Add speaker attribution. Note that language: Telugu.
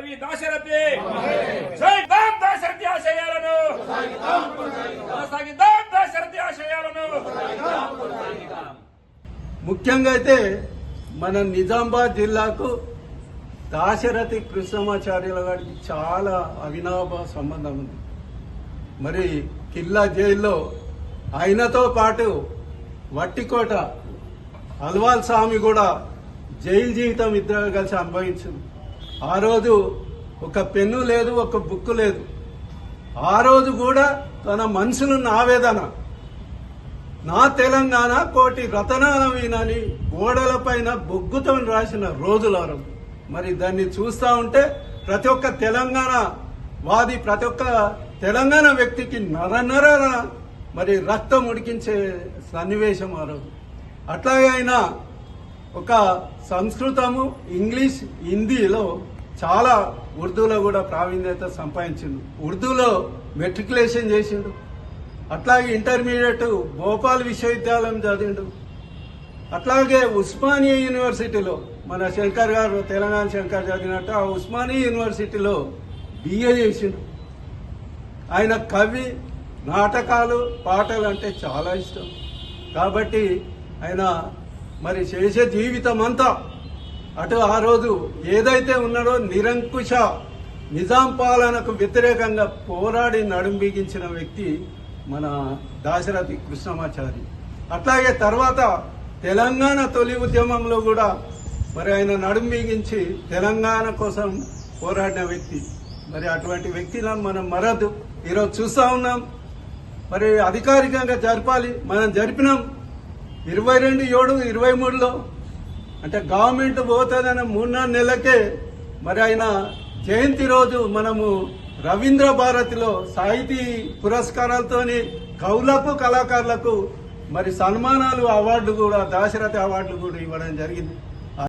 Speaker 1: కవి దాశరథి సాగిద్దాం దాశరథి ఆశయాలను సాగిద్దాం దాశరథి ఆశయాలను.
Speaker 2: ముఖ్యంగా అయితే మన నిజామాబాద్ జిల్లాకు దాశరథి కృష్ణమాచార్యుల గారికి చాలా అవినాభావ సంబంధం ఉంది. మరి కిల్లా జైల్లో ఆయనతో పాటు వట్టికోట అల్వాల్ స్వామి కూడా జైలు జీవితం ఇద్దరు కలిసి అనుభవించింది. ఆ రోజు ఒక పెన్ను లేదు, ఒక బుక్ లేదు. ఆ రోజు కూడా తన మనసులున్న ఆవేదన, నా తెలంగాణ కోటి రతనాల వీణని గోడలపైన బొగ్గుతో రాసిన రోజుల రోజు. మరి దాన్ని చూస్తూ ఉంటే ప్రతి ఒక్క తెలంగాణ వాది, ప్రతి ఒక్క తెలంగాణ వ్యక్తికి నర మరి రక్తం ఉడికించే సన్నివేశం ఆ రోజు. అట్లాగే ఆయన ఒక సంస్కృతము, ఇంగ్లీష్, హిందీలో చాలా, ఉర్దూలో కూడా ప్రావీణ్యత సంపాదించిండు. ఉర్దూలో మెట్రికులేషన్ చేసిండు. అట్లాగే ఇంటర్మీడియట్ భోపాల్ విశ్వవిద్యాలయం చదివిండు. అట్లాగే ఉస్మానియా యూనివర్సిటీలో మన శంకర్ గారు, తెలంగాణ శంకర్ చదివినట్టు ఆ ఉస్మానియా యూనివర్సిటీలో బిఏ చేసిండు. ఆయన కవి, నాటకాలు, పాటలు అంటే చాలా ఇష్టం. కాబట్టి ఆయన మరి చేసే జీవితం అంతా అటు ఆ రోజు ఏదైతే ఉన్నాడో నిరంకుశ నిజాం పాలనకు వ్యతిరేకంగా పోరాడి నడుం బిగించిన వ్యక్తి మన దాశరథి కృష్ణమాచారి. అట్లాగే తర్వాత తెలంగాణ తొలి ఉద్యమంలో కూడా మరి ఆయన నడుం బిగించి తెలంగాణ కోసం పోరాడిన వ్యక్తి. మరి అటువంటి వ్యక్తిని మనం మరదు. ఈరోజు చూస్తూ ఉన్నాం, మరి అధికారికంగా జరపాలి. మనం జరిపినాం 22/7/23లో. అంటే గవర్నమెంట్ పోతుందన్న 3-4 నెలలకే మరి ఆయన జయంతి రోజు మనము రవీంద్ర భారతిలో సాహితీ పురస్కారాలతోని కవులకు, కళాకారులకు మరి సన్మానాలు, అవార్డు కూడా, దాశరథి అవార్డులు కూడా ఇవ్వడం జరిగింది.